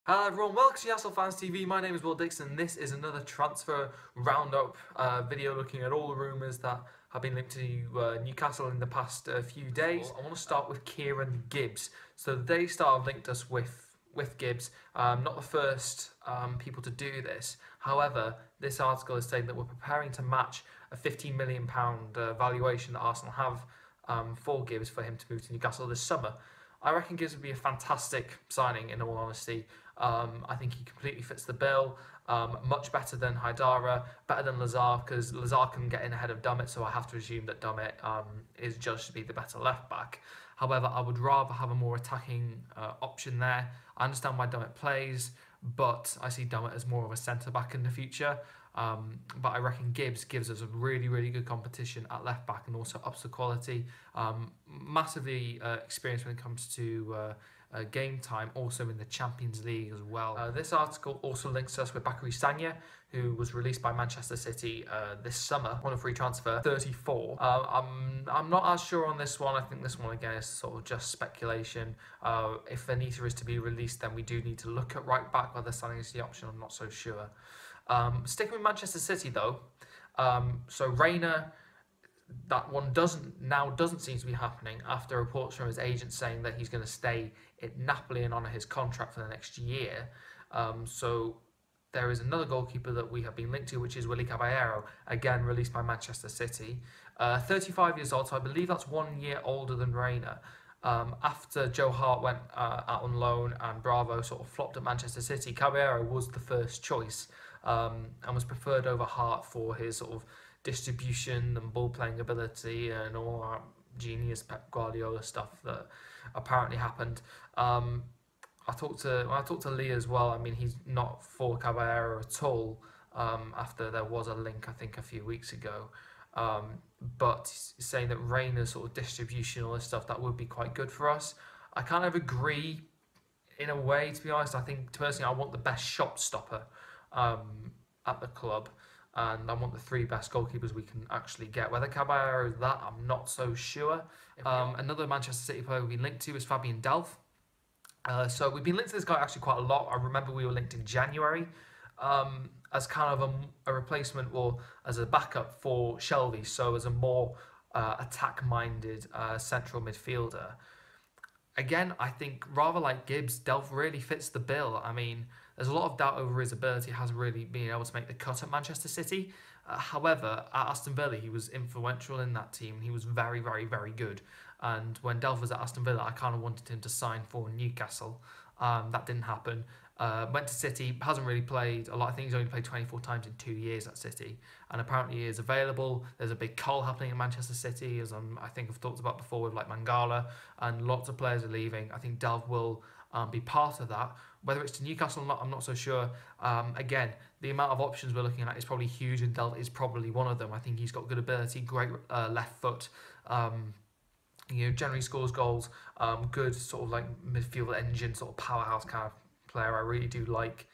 Hello everyone, welcome to Newcastle Fans TV. My name is Will Dixon. This is another transfer roundup video looking at all the rumours that have been linked to Newcastle in the past few days. I want to start with Kieran Gibbs. So the Daily Star have linked us with Gibbs. Not the first people to do this. However, this article is saying that we're preparing to match a £15 million valuation that Arsenal have for Gibbs for him to move to Newcastle this summer. I reckon Gibbs would be a fantastic signing, in all honesty. I think he completely fits the bill. Much better than Haidara, better than Lazar, because Lazar can get in ahead of Dummett, so I have to assume that Dummett is judged to be the better left back. However, I would rather have a more attacking option there. I understand why Dummett plays, but I see Dummett as more of a centre back in the future. But I reckon Gibbs gives us a really, really good competition at left back and also ups the quality. Massively experienced when it comes to game time, also in the Champions League as well. This article also links us with Bakary Sagna, who was released by Manchester City this summer on a free transfer, 34. I'm not as sure on this one. I think this one again is sort of just speculation. If Anita is to be released, then we do need to look at right back, whether Sagna is the option. I'm not so sure. Sticking with Manchester City though, so Reina, that one doesn't seem to be happening after reports from his agent saying that he's going to stay at Napoli and honour his contract for the next year. So there is another goalkeeper that we have been linked to, which is Willy Caballero, again released by Manchester City. 35 years old, so I believe that's 1 year older than Reina. After Joe Hart went out on loan and Bravo sort of flopped at Manchester City, Caballero was the first choice and was preferred over Hart for his sort of distribution and ball playing ability and all that genius Pep Guardiola stuff that apparently happened. When I talked to Lee as well, I mean, he's not for Caballero at all. After there was a link, I think, a few weeks ago. But saying that Reina's sort of distribution, all this stuff, that would be quite good for us. I kind of agree in a way, to be honest. I think personally I want the best shot stopper at the club, and I want the three best goalkeepers we can actually get. Whether Caballero is that, I'm not so sure. Another Manchester City player we've been linked to is Fabian Delph. So we've been linked to this guy actually quite a lot. I remember we were linked in January as kind of a replacement or as a backup for Shelvey, so as a more attack-minded central midfielder. Again, I think rather like Gibbs, Delph really fits the bill. I mean, there's a lot of doubt over his ability. He hasn't really been able to make the cut at Manchester City. However, at Aston Villa, he was influential in that team. He was very, very, very good. And when Delph was at Aston Villa, I kind of wanted him to sign for Newcastle. That didn't happen. Went to City, hasn't really played a lot. I think he's only played 24 times in 2 years at City, and apparently he is available. There's a big cull happening in Manchester City, as I think I've talked about before, with like Mangala, and lots of players are leaving. I think Delph will be part of that. Whether it's to Newcastle or not, I'm not so sure. Again, the amount of options we're looking at is probably huge, and Delph is probably one of them. I think he's got good ability, great left foot. You know, generally scores goals. Good sort of like midfield engine, sort of powerhouse kind of player. I really do like.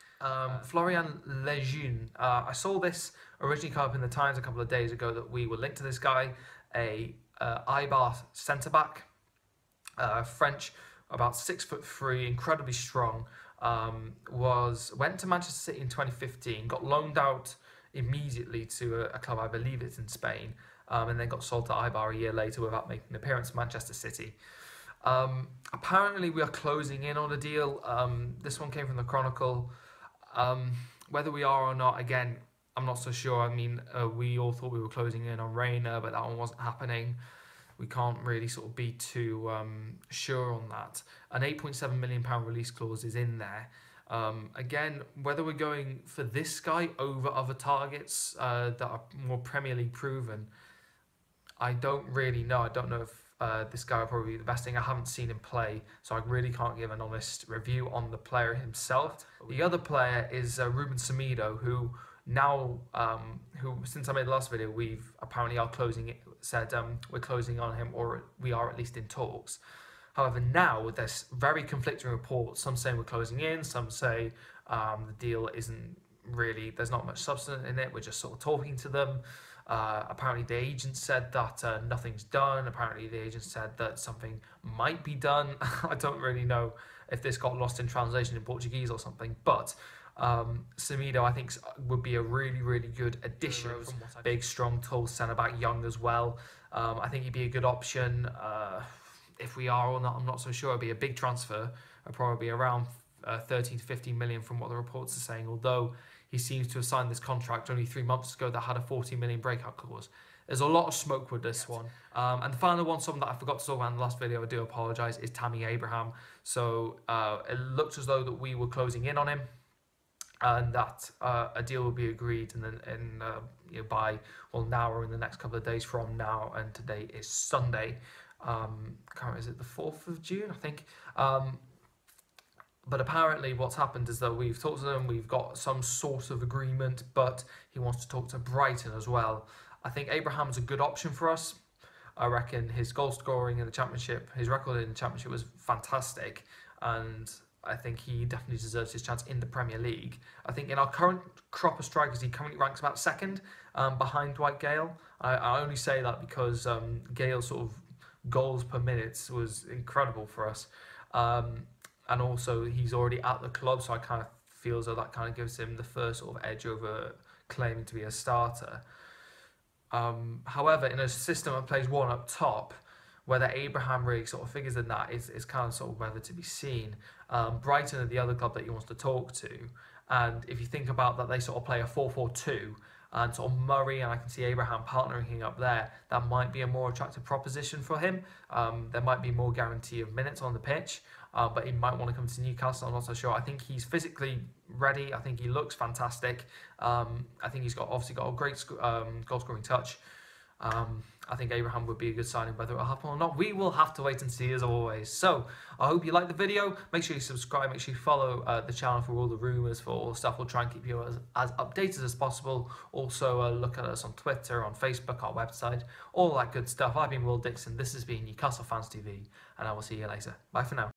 Florian Lejuene. I saw this originally come up in the Times a couple of days ago that we were linked to this guy, a Eibar centre back, French, about 6'3", incredibly strong. Went to Manchester City in 2015, got loaned out immediately to a club, I believe it's in Spain, and then got sold to Eibar a year later without making an appearance at Manchester City. Apparently we are closing in on a deal. This one came from the Chronicle. Whether we are or not, again, I'm not so sure. I mean, we all thought we were closing in on Reina, but that one wasn't happening. We can't really sort of be too sure on that. An £8.7 million release clause is in there. Again, whether we're going for this guy over other targets that are more Premier League proven, I don't really know. I don't know if this guy will probably be the best thing. I haven't seen him play, so I really can't give an honest review on the player himself. The other player is Ruben Semedo, who now, since I made the last video, we've apparently are closing it. Said we're closing on him, or we are at least in talks. However, now there's very conflicting reports. Some say we're closing in, some say the deal isn't really. There's not much substance in it. We're just sort of talking to them. Apparently the agent said that nothing's done. Apparently the agent said that something might be done. I don't really know if this got lost in translation in Portuguese or something. But Semedo, I think, would be a really good addition. Big, strong, tall centre-back, young as well. I think he'd be a good option. If we are or not, I'm not so sure. It'd be a big transfer. It'd probably be around 13 to 15 million from what the reports are saying, although he seems to have signed this contract only 3 months ago that had a 40 million breakout clause. There's a lot of smoke with this one. And the final one, something that I forgot to talk about in the last video, I do apologise, is Tammy Abraham. So it looked as though that we were closing in on him, and that a deal will be agreed by now or in the next couple of days from now, and today is Sunday. Is it the 4th of June, I think? But apparently what's happened is that we've talked to them, we've got some sort of agreement, but he wants to talk to Brighton as well. I think Abraham's a good option for us. I reckon his goal scoring in the Championship, his record in the Championship was fantastic, and I think he definitely deserves his chance in the Premier League. I think in our current crop of strikers, he currently ranks about second behind Dwight Gale. I only say that because Gale's sort of goals per minute was incredible for us. And also he's already at the club, so I kind of feel as though that kind of gives him the first sort of edge over claiming to be a starter. However, in a system that plays one up top, whether Abraham really sort of figures in that is kind of sort of whether to be seen. Brighton are the other club that he wants to talk to, and if you think about that, they sort of play a 4-4-2, and sort of Murray and I can see Abraham partnering up there. That might be a more attractive proposition for him. There might be more guarantee of minutes on the pitch, but he might want to come to Newcastle. I'm not so sure. I think he's physically ready. I think he looks fantastic. I think he's obviously got a great goal scoring touch. I think Abraham would be a good signing. Whether it'll happen or not, we will have to wait and see, as always. So I hope you liked the video. Make sure you subscribe. Make sure you follow the channel for all the rumours, for all the stuff. We'll try and keep you as updated as possible. Also look at us on Twitter, on Facebook, our website, all that good stuff. I've been Will Dixon. This has been Newcastle Fans TV, and I will see you later. Bye for now.